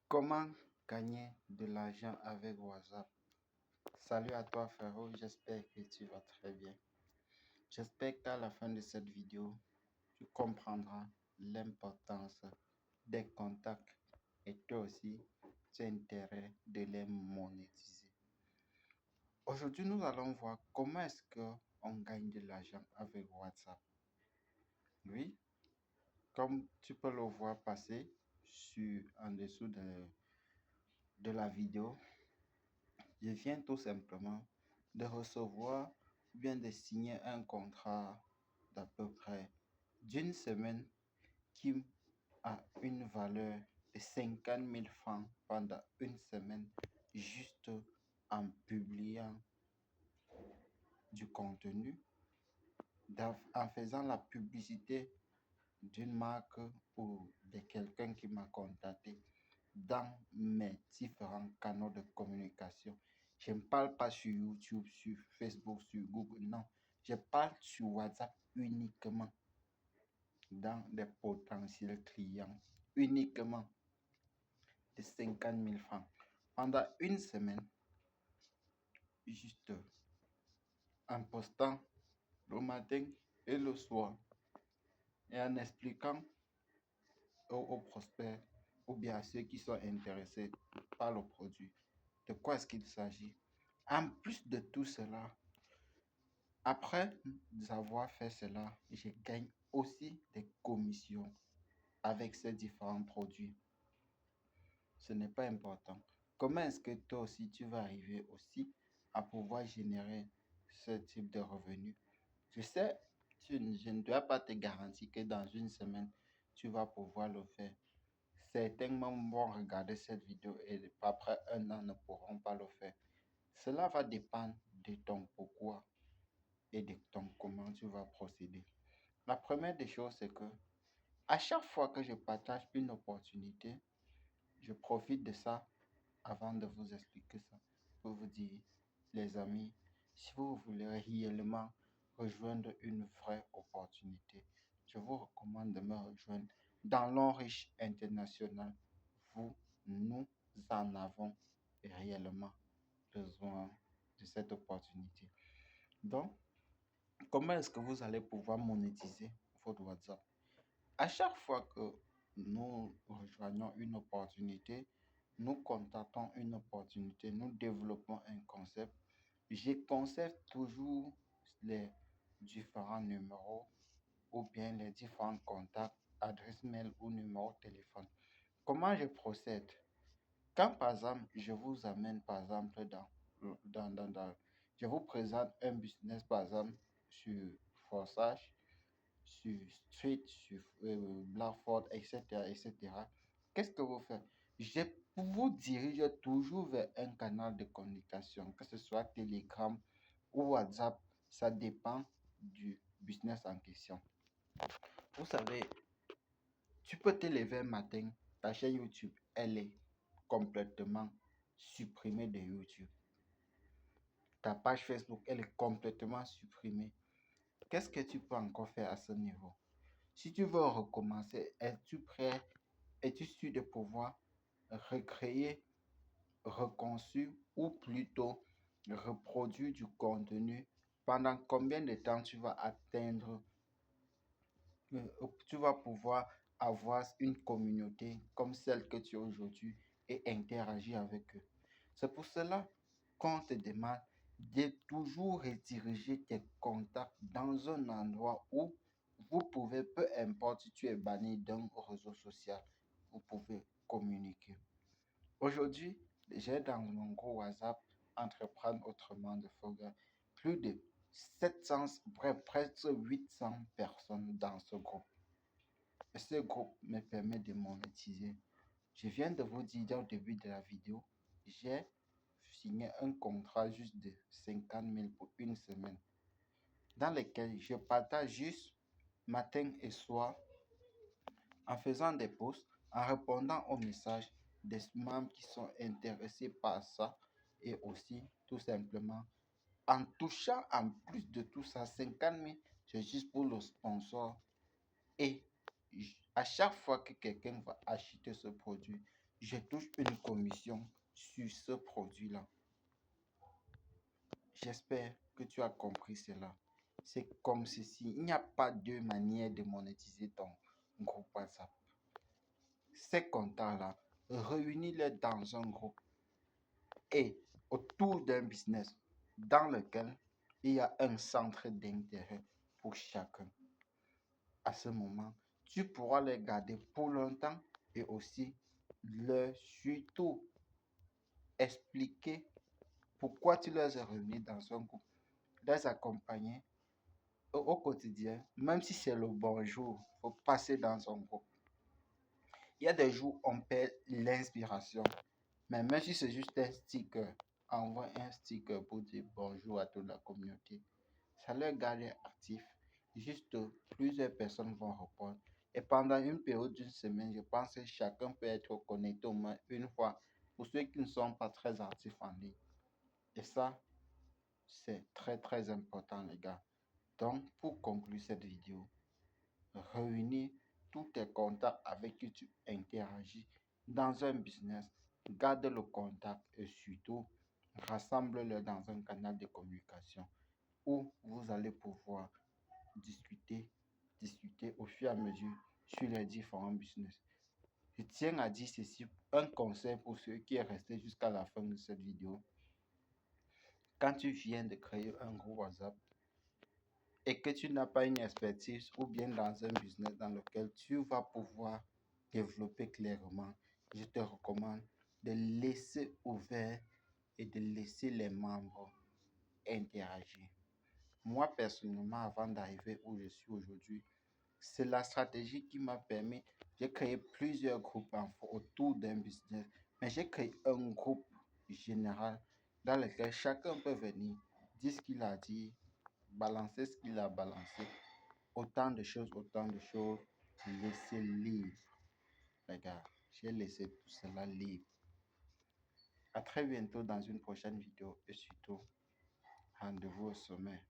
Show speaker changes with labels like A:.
A: Comment gagner de l'argent avec WhatsApp? Salut à toi frérot, j'espère que tu vas très bien. J'espère qu'à la fin de cette vidéo, tu comprendras l'importance des contacts et toi aussi, tu as intérêt de les monétiser. Aujourd'hui, nous allons voir comment est-ce qu'on gagne de l'argent avec WhatsApp. Oui, comme tu peux le voir passer en dessous de la vidéo, je viens tout simplement de recevoir ou bien de signer un contrat d'à peu près d'une semaine qui a une valeur de 50 000 francs pendant une semaine juste en publiant du contenu, en faisant la publicité d'une marque ou de quelqu'un qui m'a contacté dans mes différents canaux de communication. Je ne parle pas sur YouTube, sur Facebook, sur Google, non. Je parle sur WhatsApp uniquement dans des potentiels clients, uniquement de 50 000 francs. Pendant une semaine, juste en postant le matin et le soir et en expliquant aux prospects ou bien à ceux qui sont intéressés par le produit de quoi est-ce qu'il s'agit. En plus de tout cela, après avoir fait cela, je gagne aussi des commissions avec ces différents produits. Ce n'est pas important. Comment est-ce que toi aussi tu vas arriver aussi à pouvoir générer ce type de revenus? Je sais, je ne dois pas te garantir que dans une semaine, tu vas pouvoir le faire. Certains même vont regarder cette vidéo et après un an ne pourront pas le faire. Cela va dépendre de ton pourquoi et de ton comment tu vas procéder. La première des choses, c'est que à chaque fois que je partage une opportunité, je profite de ça avant de vous expliquer ça pour vous dire, les amis, si vous voulez réellement rejoindre une vraie opportunité, je vous recommande de me rejoindre dans l'Enriche International. Nous en avons réellement besoin de cette opportunité. Donc, comment est-ce que vous allez pouvoir monétiser votre WhatsApp? À chaque fois que nous rejoignons une opportunité, nous contactons une opportunité, nous développons un concept, je conserve toujours les différents numéros ou bien les différents contacts, adresse mail ou numéro de téléphone. Comment je procède? Quand par exemple, je vous amène par exemple je vous présente un business par exemple sur Forsage, sur Street, sur Blackford, etc., etc. Qu'est-ce que vous faites? Je vous dirige toujours vers un canal de communication, que ce soit Telegram ou WhatsApp, ça dépend du business en question. Vous savez, tu peux te lever un matin, ta chaîne YouTube, elle est complètement supprimée de YouTube. Ta page Facebook, elle est complètement supprimée. Qu'est-ce que tu peux encore faire à ce niveau? Si tu veux recommencer, es-tu prêt? Es-tu sûr de pouvoir recréer, reconstruire ou plutôt reproduire du contenu? Pendant combien de temps tu vas atteindre, tu vas pouvoir avoir une communauté comme celle que tu as aujourd'hui et interagir avec eux? C'est pour cela qu'on te demande de toujours rediriger tes contacts dans un endroit où vous pouvez, peu importe si tu es banni d'un réseau social, vous pouvez communiquer. Aujourd'hui, j'ai dans mon groupe WhatsApp Entreprendre autrement de Foga plus de 700, bref, presque 800 personnes dans ce groupe. Et ce groupe me permet de monétiser. Je viens de vous dire au début de la vidéo, j'ai signé un contrat juste de 50 000 pour une semaine, dans lequel je partage juste matin et soir en faisant des posts, en répondant aux messages des membres qui sont intéressés par ça et aussi tout simplement en touchant en plus de tout ça 50 000, c'est juste pour le sponsor. Et à chaque fois que quelqu'un va acheter ce produit, je touche une commission sur ce produit-là. J'espère que tu as compris cela. C'est comme ceci. Il n'y a pas deux manières de monétiser ton groupe WhatsApp. Ces contacts-là, réunis-les dans un groupe et autour d'un business dans lequel il y a un centre d'intérêt pour chacun. À ce moment, tu pourras les garder pour longtemps et aussi leur surtout expliquer pourquoi tu les as réunis dans un groupe, les accompagner au quotidien, même si c'est le bonjour, il faut passer dans un groupe. Il y a des jours où on perd l'inspiration, mais même si c'est juste un sticker, envoie un sticker pour dire bonjour à toute la communauté. Ça leur garde actif. Juste plusieurs personnes vont répondre. Et pendant une période d'une semaine, je pense que chacun peut être connecté au moins une fois pour ceux qui ne sont pas très actifs en ligne. Et ça, c'est très très important, les gars. Donc, pour conclure cette vidéo, réunis tous tes contacts avec qui tu interagis dans un business, garde le contact et surtout rassemble-le dans un canal de communication où vous allez pouvoir discuter au fur et à mesure sur les différents business. Je tiens à dire ceci, un conseil pour ceux qui est resté jusqu'à la fin de cette vidéo. Quand tu viens de créer un groupe WhatsApp et que tu n'as pas une expertise ou bien dans un business dans lequel tu vas pouvoir développer clairement, je te recommande de laisser ouvert et de laisser les membres interagir. Moi, personnellement, avant d'arriver où je suis aujourd'hui, c'est la stratégie qui m'a permis, j'ai créé plusieurs groupes autour d'un business, mais j'ai créé un groupe général dans lequel chacun peut venir, dire ce qu'il a dit, balancer ce qu'il a balancé, autant de choses, laisser libre. Les gars, j'ai laissé tout cela libre. À très bientôt dans une prochaine vidéo et surtout, rendez-vous au sommet.